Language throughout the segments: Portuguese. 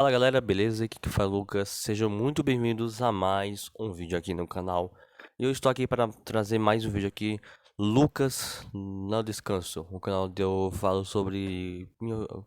Fala galera, beleza? Aqui que fala Lucas. Sejam muito bem-vindos a mais um vídeo aqui no canal. E eu estou aqui para trazer mais um vídeo aqui, Lucas no Descanso, o canal onde eu falo sobre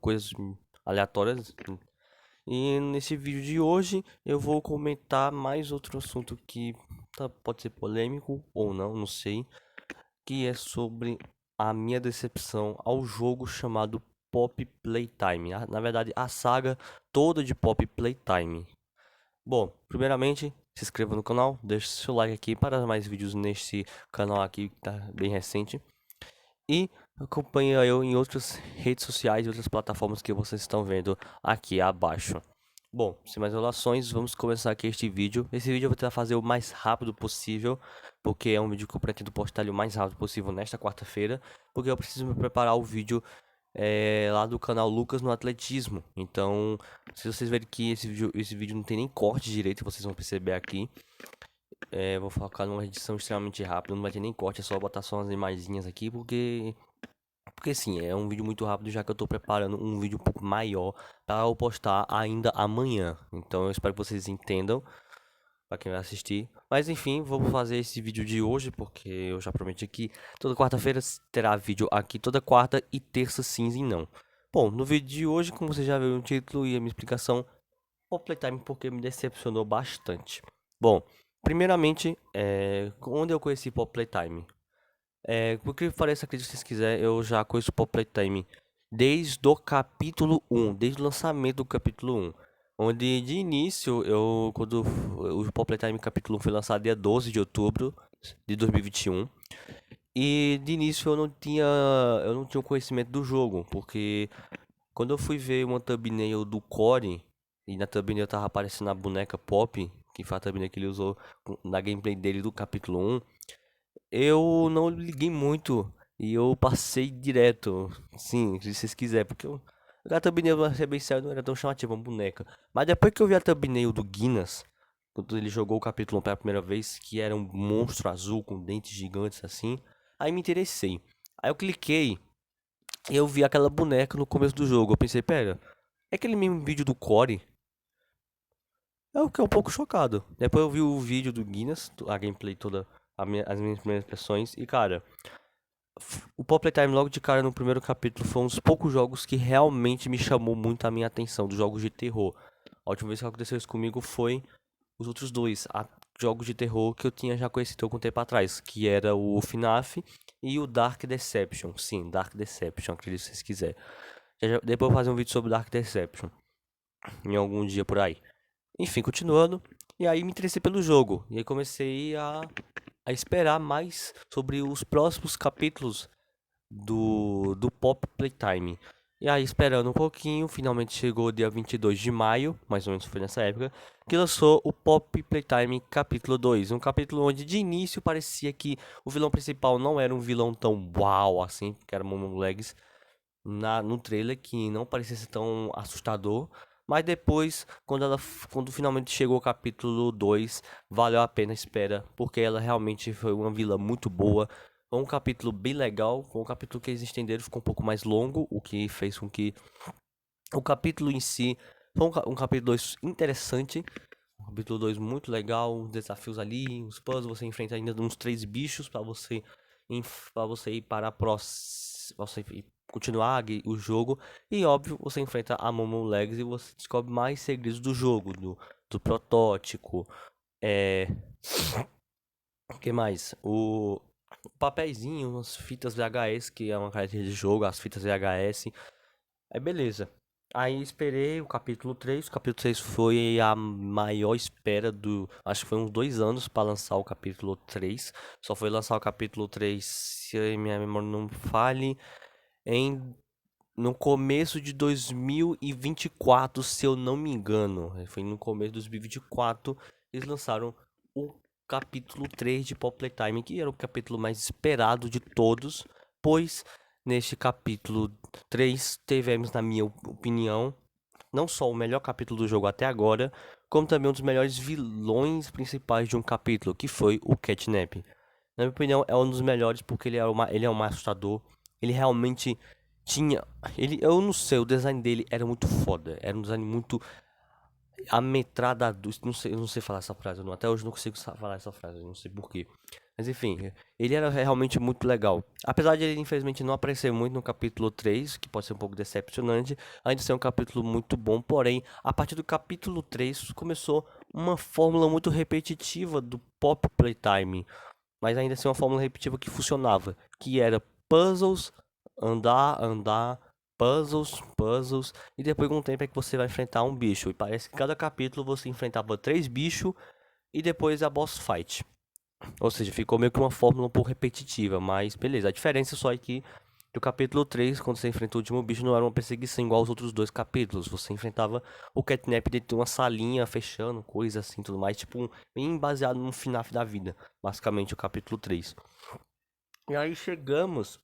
coisas aleatórias. E nesse vídeo de hoje eu vou comentar mais outro assunto que pode ser polêmico ou não, não sei, que é sobre a minha decepção ao jogo chamado Pop Playtime. Na verdade, a saga toda de Pop Playtime. Bom, primeiramente, se inscreva no canal, deixe seu like aqui para mais vídeos neste canal aqui que tá bem recente. E acompanhe eu em outras redes sociais e outras plataformas que vocês estão vendo aqui abaixo. Bom, sem mais enrolações, vamos começar aqui este vídeo. Esse vídeo eu vou tentar fazer o mais rápido possível, porque é um vídeo que eu pretendo postar ele o mais rápido possível nesta quarta-feira, porque eu preciso me preparar o vídeo lá do canal Lucas no Atletismo. Então, se vocês verem que esse vídeo não tem nem corte direito, vocês vão perceber aqui. Vou focar numa edição extremamente rápida, não vai ter nem corte, é só botar só umas imagenzinhas aqui, porque sim, é um vídeo muito rápido, já que eu tô preparando um vídeo um pouco maior para eu postar ainda amanhã. Então eu espero que vocês entendam, para quem vai assistir. Mas enfim, vamos fazer esse vídeo de hoje, porque eu já prometi que toda quarta-feira terá vídeo aqui, toda quarta e terça sim e não. Bom, no vídeo de hoje, como você já viu no título e a minha explicação, Poplay Time porque me decepcionou bastante. Bom, primeiramente, onde eu conheci Poplay Time? Por que pareça, acredite se vocês quiserem, eu já conheço o Pop Playtime desde o capítulo 1, desde o lançamento do capítulo 1. Onde de início, quando o Pop Playtime capítulo 1 foi lançado dia 12 de outubro de 2021. E de início eu não tinha o conhecimento do jogo, porque quando eu fui ver uma thumbnail do Core, e na thumbnail tava aparecendo a boneca Pop, que foi a thumbnail que ele usou na gameplay dele do capítulo 1, eu não liguei muito e eu passei direto. Sim, se vocês quiserem, porque a thumbnail, pra ser bem sério, não era tão chamativa, uma boneca. Mas depois que eu vi a thumbnail do Guinness, quando ele jogou o capítulo 1 pela primeira vez, que era um monstro azul com dentes gigantes assim, aí me interessei. Aí eu cliquei e eu vi aquela boneca no começo do jogo. Eu pensei, pera, é aquele mesmo vídeo do Core? Eu fiquei um pouco chocado. Depois eu vi o vídeo do Guinness, a gameplay toda, as minhas primeiras impressões, e cara. O Pop Time logo de cara no primeiro capítulo foi um dos poucos jogos que realmente me chamou muito a minha atenção, dos jogos de terror. A última vez que aconteceu isso comigo foi os outros dois jogos de terror que eu tinha já conhecido algum tempo atrás, que era o FNAF e o Dark Deception. Sim, Dark Deception, acredito se vocês quiserem. Depois eu vou fazer um vídeo sobre Dark Deception em algum dia por aí. Enfim, continuando. E aí me interessei pelo jogo. E aí comecei a esperar mais sobre os próximos capítulos do Pop Playtime. E aí, esperando um pouquinho, finalmente chegou o dia 22 de maio, mais ou menos foi nessa época, que lançou o Pop Playtime capítulo 2. Um capítulo onde de início parecia que o vilão principal não era um vilão tão uau assim, que era Momo Legs no trailer, que não parecia ser tão assustador. Mas depois, quando finalmente chegou o capítulo 2, valeu a pena a espera, porque ela realmente foi uma vilã muito boa. Foi um capítulo bem legal, foi um capítulo que eles estenderam, ficou um pouco mais longo, o que fez com que o capítulo em si foi um capítulo 2 interessante. Um capítulo 2 muito legal, os desafios ali, os puzzles, você enfrenta ainda uns 3 bichos para você ir para a próxima, você continuar o jogo. E óbvio, você enfrenta a Momo Legs e você descobre mais segredos do jogo, do protótipo. É. O que mais? O papeizinho, as fitas VHS, que é uma característica de jogo, as fitas VHS. Aí beleza. Aí esperei o capítulo 3. O capítulo 3 foi a maior espera do. Acho que foi uns 2 anos para lançar o capítulo 3. Só foi lançar o capítulo 3, se a minha memória não falhe, em no começo de 2024, se eu não me engano. Foi no começo de 2024 eles lançaram o capítulo 3 de Pop Playtime, que era o capítulo mais esperado de todos, pois neste capítulo 3 tivemos, na minha opinião, não só o melhor capítulo do jogo até agora, como também um dos melhores vilões principais de um capítulo, que foi o Catnap. Na minha opinião, é um dos melhores porque ele é um assustador. Ele realmente tinha. Eu não sei, o design dele era muito foda. Era um design muito. a metralhadora. Eu não sei falar essa frase, até hoje não consigo falar essa frase, eu não sei porquê. Mas enfim, ele era realmente muito legal. Apesar de ele infelizmente não aparecer muito no capítulo 3, que pode ser um pouco decepcionante, ainda ser um capítulo muito bom. Porém, a partir do capítulo 3 começou uma fórmula muito repetitiva do Pop Playtime. Mas ainda assim uma fórmula repetitiva que funcionava, que era puzzles, andar, puzzles, e depois com um tempo é que você vai enfrentar um bicho. E parece que cada capítulo você enfrentava 3 bichos e depois a boss fight. Ou seja, ficou meio que uma fórmula um pouco repetitiva, mas beleza. A diferença só é que do capítulo 3, quando você enfrentou o último bicho, não era uma perseguição igual aos outros 2 capítulos. Você enfrentava o Catnap dentro de uma salinha, fechando, coisa assim, tudo mais. Tipo, bem baseado no final da vida. Basicamente, o capítulo 3. E aí chegamos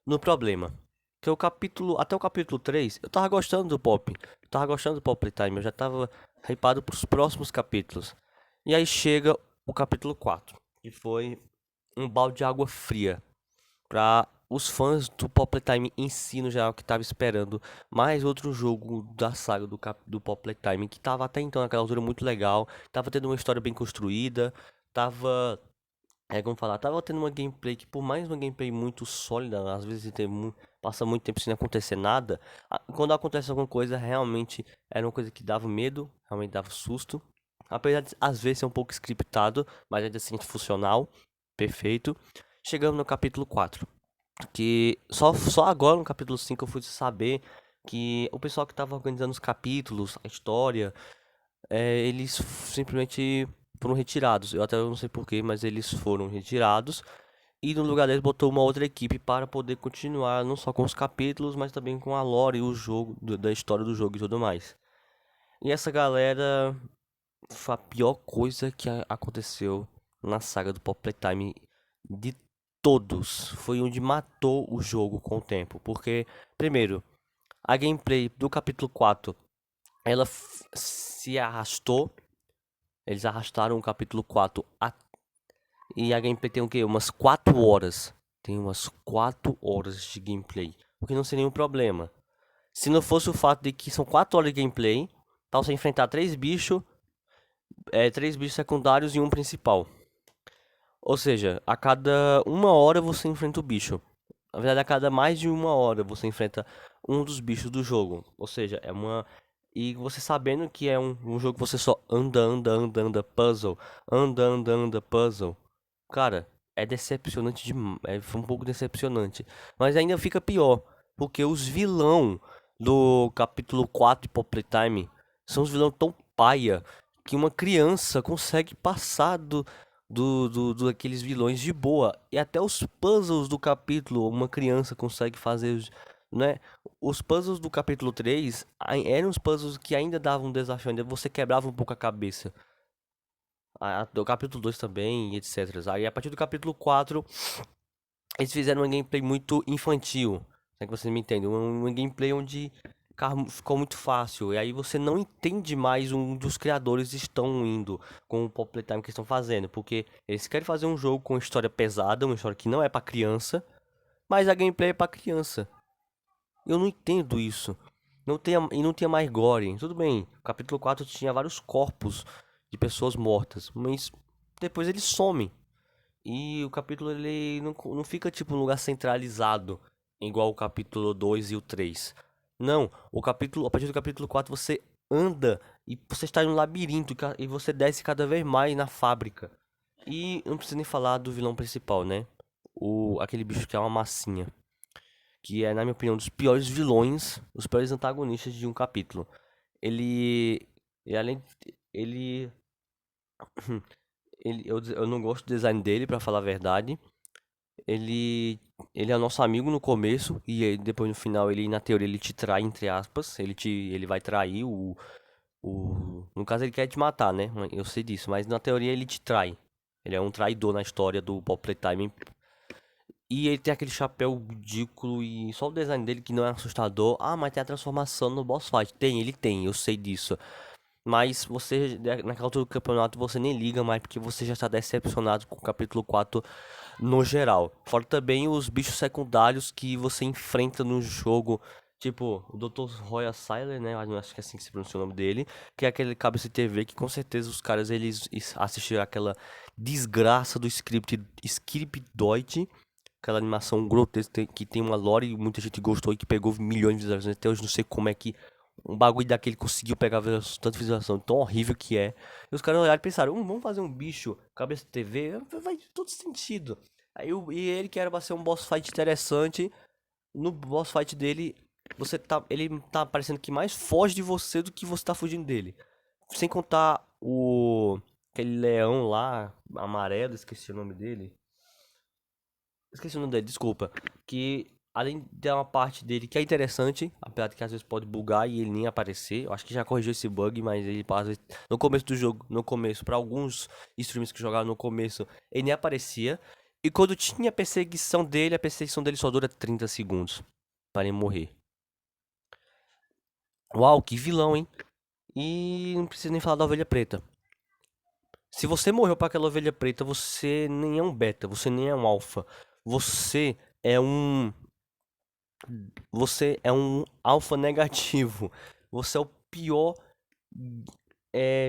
no problema. Que o capítulo, até o capítulo 3, eu tava gostando do Pop. Eu tava gostando do Pop Playtime. Eu já tava hypado pros próximos capítulos. E aí chega o capítulo 4, que foi um balde de água fria para os fãs do Pop Playtime em si, no geral, que tava esperando mais outro jogo da saga do Pop Playtime, que tava até então naquela altura muito legal, tava tendo uma história bem construída, tava, como falar, tava tendo uma gameplay que, por mais uma gameplay muito sólida, às vezes passa muito tempo sem acontecer nada, quando acontece alguma coisa, realmente era uma coisa que dava medo, realmente dava susto, apesar de às vezes ser um pouco scriptado, mas ainda assim funcional, perfeito. Chegamos no capítulo 4, que só agora no capítulo 5 eu fui saber que o pessoal que estava organizando os capítulos, a história, eles simplesmente foram retirados. Eu até não sei porquê, mas eles foram retirados. E no lugar deles botou uma outra equipe para poder continuar não só com os capítulos, mas também com a lore e o jogo, da história do jogo e tudo mais. E essa galera foi a pior coisa que aconteceu na saga do Pop Playtime de todos. Foi onde matou o jogo com o tempo. Porque, primeiro, a gameplay do capítulo 4 ela se arrastou. Eles arrastaram o capítulo 4 e a gameplay tem o quê? Umas 4 horas. Tem umas 4 horas de gameplay. O que não seria nenhum problema. Se não fosse o fato de que são 4 horas de gameplay, pra você enfrentar 3 bichos secundários e um principal. Ou seja, a cada 1 hora você enfrenta o bicho. Na verdade, a cada mais de 1 hora você enfrenta um dos bichos do jogo. Ou seja, é uma. E você sabendo que é um jogo que você só anda, puzzle. Anda, puzzle. Cara, é decepcionante demais. Foi um pouco decepcionante. Mas ainda fica pior. Porque os vilão do capítulo 4 de Pop Playtime são os vilões tão paia que uma criança consegue passar daqueles vilões de boa. E até os puzzles do capítulo, uma criança consegue fazer, né? Os puzzles do capítulo 3 eram os puzzles que ainda davam um desafio, ainda você quebrava um pouco a cabeça. Do capítulo 2 também, e etc. Aí a partir do capítulo 4, eles fizeram uma gameplay muito infantil. Se é que você me entende? Uma gameplay onde ficou muito fácil. E aí você não entende mais onde os criadores estão indo com o Pop Playtime que estão fazendo. Porque eles querem fazer um jogo com história pesada, uma história que não é pra criança, mas a gameplay é pra criança. Eu não entendo isso. Não tinha mais gore. Tudo bem, o capítulo 4 tinha vários corpos de pessoas mortas, mas depois eles somem. E o capítulo ele não fica tipo um lugar centralizado, igual o capítulo 2 e o 3. Não, a partir do capítulo 4 você anda e você está em um labirinto e você desce cada vez mais na fábrica. E não precisa nem falar do vilão principal, né? Aquele bicho que é uma massinha. Que é, na minha opinião, um dos piores vilões, os piores antagonistas de um capítulo. Ele. Ele além. Ele. Eu não gosto do design dele, pra falar a verdade. Ele, ele é nosso amigo no começo e depois no final ele, na teoria, ele te trai, entre aspas. Ele vai trair no caso ele quer te matar, né? Eu sei disso, mas na teoria ele te trai. Ele é um traidor na história do Pop Playtime. E ele tem aquele chapéu ridículo e só o design dele que não é assustador. Ah, mas tem a transformação no boss fight. Ele tem, eu sei disso. Mas você, naquela altura do campeonato, você nem liga mais porque você já está decepcionado com o capítulo 4 no geral. Fora também os bichos secundários que você enfrenta no jogo. Tipo, o Dr. Roy Seiler, né? Eu acho que é assim que se pronuncia o nome dele. Que é aquele cabo de TV que com certeza os caras eles assistiram aquela desgraça do Scriptoid. Aquela animação grotesca que tem uma lore e muita gente gostou e que pegou milhões de visualizações. Até hoje não sei como é que um bagulho daquele conseguiu pegar tanta visualização, tão horrível que é. E os caras olharam e pensaram, vamos fazer um bicho cabeça de TV? Vai todo sentido. E ele que era pra ser um boss fight interessante, no boss fight dele, ele tá parecendo que mais foge de você do que você tá fugindo dele. Sem contar aquele leão lá, amarelo, esqueci o nome dele. Esqueci o nome dele, desculpa. Que além de uma parte dele que é interessante, apesar de que às vezes pode bugar e ele nem aparecer. Eu acho que já corrigiu esse bug, mas ele às vezes, no começo do jogo, no começo, para alguns streamers que jogaram no começo, ele nem aparecia. E quando tinha a perseguição dele só dura 30 segundos para ele morrer. Uau, que vilão, hein? E não precisa nem falar da ovelha preta. Se você morreu para aquela ovelha preta, você nem é um beta, você nem é um alfa. Você é um Você é um alfa negativo. Você é o pior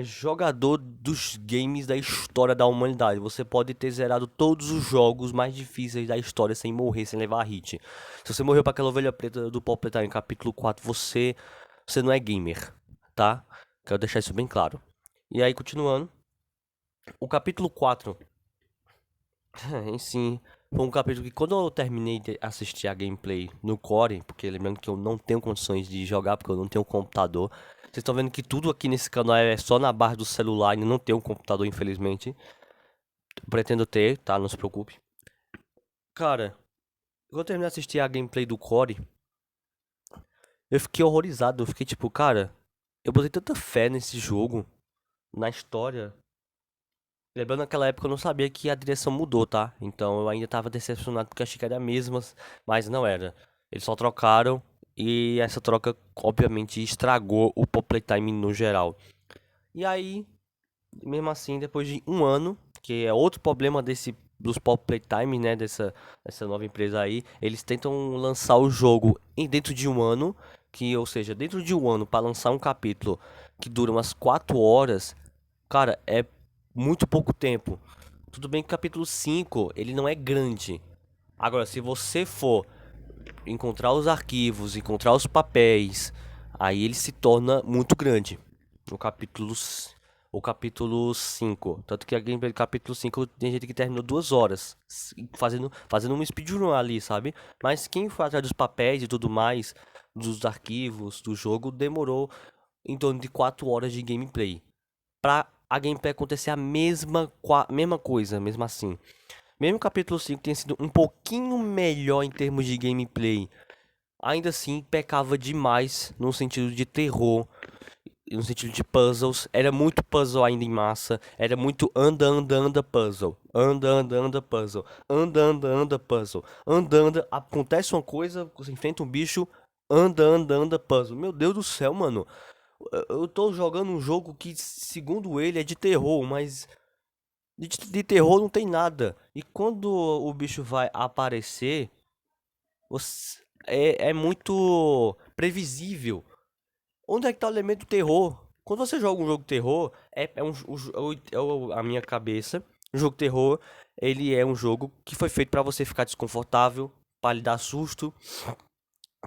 jogador dos games da história da humanidade. Você pode ter zerado todos os jogos mais difíceis da história sem morrer, sem levar hit. Se você morreu para aquela ovelha preta do Paul Pletar em capítulo 4, você não é gamer, tá? Quero deixar isso bem claro. E aí, continuando. O capítulo 4 em si, foi um capítulo que quando eu terminei de assistir a gameplay no Core, porque lembrando que eu não tenho condições de jogar porque eu não tenho computador. Vocês estão vendo que tudo aqui nesse canal é só na barra do celular e não tenho um computador, infelizmente. Pretendo ter, tá? Não se preocupe. Cara, quando eu terminei de assistir a gameplay do Core, eu fiquei horrorizado. Eu fiquei tipo, cara, eu botei tanta fé nesse jogo, na história. Lembrando naquela época eu não sabia que a direção mudou, tá? Então eu ainda tava decepcionado porque achei que era a mesma, mas não era. Eles só trocaram e essa troca obviamente estragou o Pop Playtime no geral. E aí, mesmo assim, depois de um ano, que é outro problema dos Pop Playtime, né, dessa nova empresa aí, eles tentam lançar o jogo dentro de um ano, ou seja, dentro de um ano para lançar um capítulo que dura umas 4 horas. Cara, é muito pouco tempo. Tudo bem que o capítulo 5 ele não é grande. Agora, se você for encontrar os arquivos, encontrar os papéis, aí ele se torna muito grande. O capítulo, o capítulo 5. Tanto que a gameplay do capítulo 5 tem gente que terminou 2 horas fazendo um speedrun ali, sabe? Mas quem foi atrás dos papéis e tudo mais, dos arquivos do jogo, demorou em torno de 4 horas de gameplay pra a gameplay acontecer a mesma coisa, mesmo assim. Mesmo o capítulo 5 tenha sido um pouquinho melhor em termos de gameplay, ainda assim pecava demais no sentido de terror, no sentido de puzzles. Era muito puzzle ainda em massa, era muito anda, anda, anda puzzle. Anda, anda, anda puzzle. Anda, anda, anda puzzle. Anda, anda, acontece uma coisa, você enfrenta um bicho, anda, anda, anda puzzle. Meu Deus do céu, mano. Eu tô jogando um jogo que, segundo ele, é de terror, mas de terror não tem nada. E quando o bicho vai aparecer, é muito previsível. Onde é que tá o elemento do terror? Quando você joga um jogo de terror, a minha cabeça, um jogo de terror, ele é um jogo que foi feito pra você ficar desconfortável, pra lhe dar susto,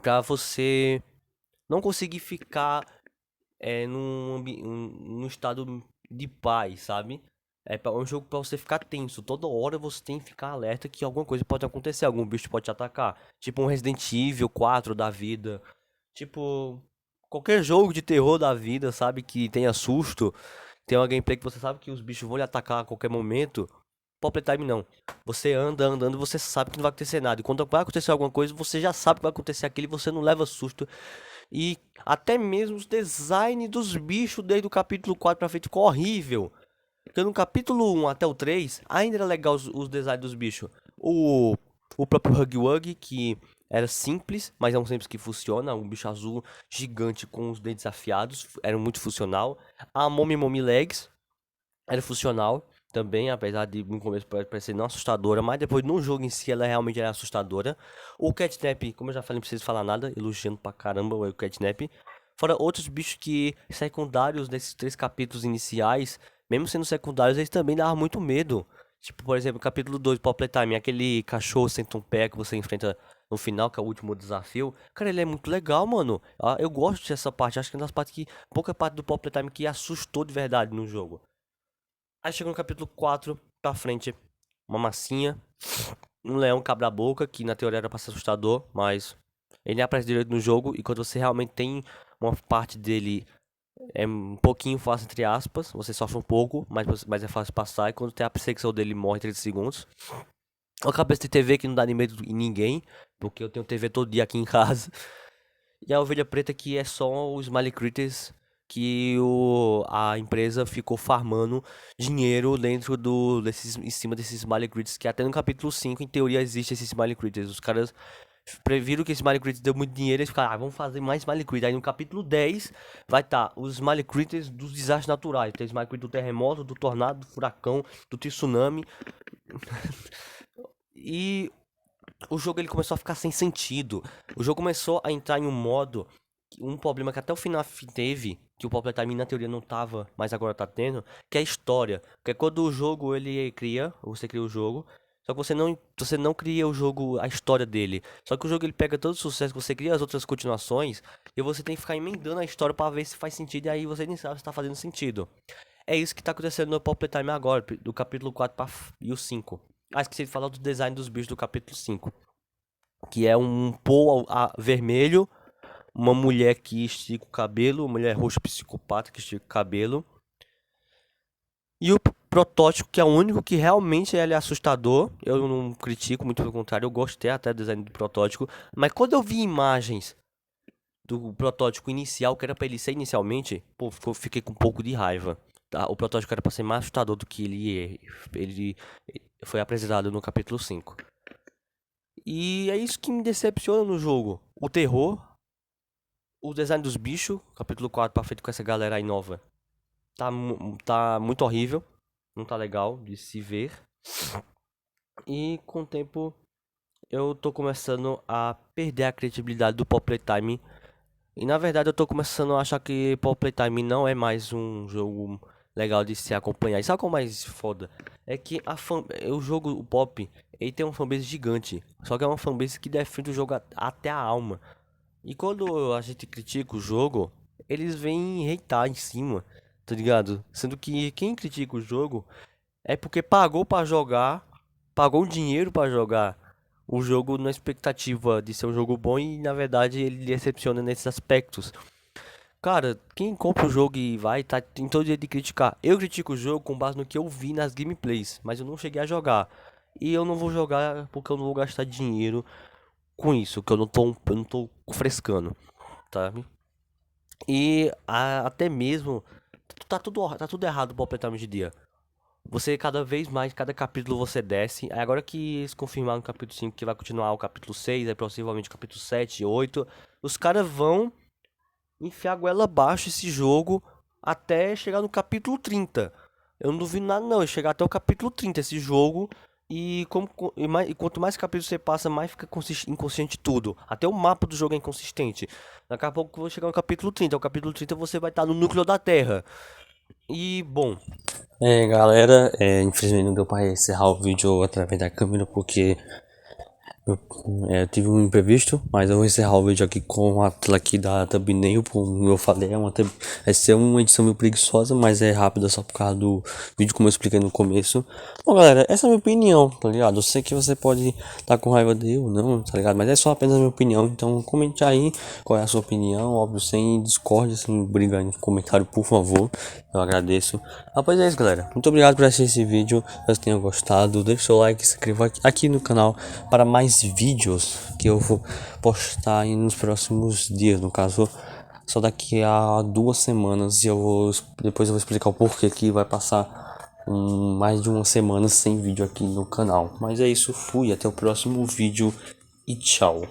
pra você não conseguir ficar num estado de paz, sabe? Um jogo pra você ficar tenso. Toda hora você tem que ficar alerta que alguma coisa pode acontecer, algum bicho pode te atacar. Tipo um Resident Evil 4 da vida. Tipo, qualquer jogo de terror da vida, sabe? Que tenha susto. Tem uma gameplay que você sabe que os bichos vão lhe atacar a qualquer momento. Pop Time não. Você anda andando, você sabe que não vai acontecer nada. E quando vai acontecer alguma coisa, você já sabe que vai acontecer aquilo e você não leva susto. E até mesmo os designs dos bichos desde o capítulo 4 pra frente ficou horrível. Porque no capítulo 1 até o 3, ainda era legal os designs dos bichos. O próprio Huggy Wuggy, que era simples, mas é um simples que funciona. Um bicho azul gigante com os dentes afiados, era muito funcional. A Mommy Mommy Legs era funcional. também, apesar de no começo parecer não assustadora, mas depois no jogo em si ela realmente é assustadora. O Catnap, como eu já falei, não preciso falar nada, elogiando pra caramba o Catnap. Fora outros bichos que secundários desses 3 capítulos iniciais, mesmo sendo secundários, eles também davam muito medo. Tipo, por exemplo, capítulo 2, Power Time, aquele cachorro sem um pé que você enfrenta no final, que é o último desafio. Cara, ele é muito legal, mano. Ah, eu gosto dessa parte, acho que é uma das partes que, pouca parte do Power Time que assustou de verdade no jogo. Aí chega no capítulo 4, pra frente, uma massinha, um leão cabra-boca, que na teoria era pra ser assustador, mas ele nem aparece direito no jogo, e quando você realmente tem uma parte dele é um pouquinho fácil, entre aspas, você sofre um pouco, mas é fácil passar, e quando tem a perseguição dele morre em 30 segundos. Uma cabeça de TV que não dá nem medo em ninguém, porque eu tenho TV todo dia aqui em casa. E a ovelha preta que é só os Smiley Critters que a empresa ficou farmando dinheiro dentro em cima desses Smiley Critters, que até no capítulo 5, em teoria, existe esses Smiley Critters. Os caras previram que esse Smiley Critters deu muito dinheiro, eles ficaram, vamos fazer mais Smiley Critters. Aí no capítulo 10 vai estar os Smiley Critters dos desastres naturais. Tem Smiley Critters do terremoto, do tornado, do furacão, do tsunami. E o jogo ele começou a ficar sem sentido. O jogo começou a entrar em um modo, um problema que até o final teve, que o Power Time na teoria não tava, mas agora tá tendo, que é a história. Que é quando o jogo ele cria, você cria o jogo, só que você não cria o jogo, a história dele. Só que o jogo ele pega todo o sucesso, você cria as outras continuações, e você tem que ficar emendando a história pra ver se faz sentido, e aí você nem sabe se tá fazendo sentido. É isso que tá acontecendo no Power Time agora, do capítulo 4 e o 5. Ah, esqueci de falar do design dos bichos do capítulo 5. Que é um Paul vermelho, uma mulher que estica o cabelo, uma mulher roxa psicopata que estica o cabelo. E o protótipo, que é o único que realmente ele é assustador. Eu não critico, muito pelo contrário, eu gostei até do design do protótipo. Mas quando eu vi imagens do protótipo inicial, que era pra ele ser inicialmente, pô, fiquei com um pouco de raiva. Tá? O protótipo era pra ser mais assustador do que ele foi apresentado no capítulo 5. E é isso que me decepciona no jogo. O terror, o design dos bichos, capítulo 4 pra frente com essa galera aí nova, tá muito horrível. Não tá legal de se ver. E com o tempo eu tô começando a perder a credibilidade do Pop Playtime. E na verdade eu tô começando a achar que Pop Playtime não é mais um jogo legal de se acompanhar. E sabe qual é mais foda? É que o jogo, o Pop, ele tem uma fanbase gigante. Só que é uma fanbase que defende o jogo até a alma. E quando a gente critica o jogo, eles vêm hatear em cima, tá ligado? Sendo que quem critica o jogo é porque pagou pra jogar, pagou dinheiro pra jogar o jogo na expectativa de ser um jogo bom e na verdade ele decepciona nesses aspectos. Cara, quem compra o jogo e vai, tá tem todo dia de criticar. Eu critico o jogo com base no que eu vi nas gameplays, mas eu não cheguei a jogar. E eu não vou jogar porque eu não vou gastar dinheiro com isso, que eu não tô frescando, tá? E até mesmo tá tudo errado pro Operação de dia. Você cada vez mais, cada capítulo você desce. Aí agora que eles confirmaram no capítulo 5 que vai continuar o capítulo 6, aí possivelmente o capítulo 7 e 8, os caras vão enfiar a goela abaixo esse jogo até chegar no capítulo 30. Eu não duvido nada não, chegar até o capítulo 30 esse jogo. E quanto mais capítulos você passa, mais fica inconsciente tudo. Até o mapa do jogo é inconsistente. Daqui a pouco eu vou chegar no capítulo 30. O capítulo 30 você vai estar no núcleo da Terra. E, bom. Galera, infelizmente não deu para encerrar o vídeo através da câmera porque eu tive um imprevisto, mas eu vou encerrar o vídeo aqui com a tela aqui da thumbnail, como eu falei, vai ser uma edição meio preguiçosa, mas é rápida só por causa do vídeo como eu expliquei no começo. Bom galera, essa é a minha opinião, tá ligado? Eu sei que você pode estar com raiva dele ou não, tá ligado? Mas é só apenas a minha opinião, então comente aí qual é a sua opinião, óbvio, sem discórdia, sem briga em comentário, por favor, eu agradeço. Pois é isso galera, muito obrigado por assistir esse vídeo, espero que tenham gostado, deixe seu like, se inscreva aqui no canal para mais vídeos que eu vou postar nos próximos dias, no caso só daqui a 2 semanas, e depois eu vou explicar o porquê que vai passar mais de uma semana sem vídeo aqui no canal. Mas é isso, fui, até o próximo vídeo e tchau.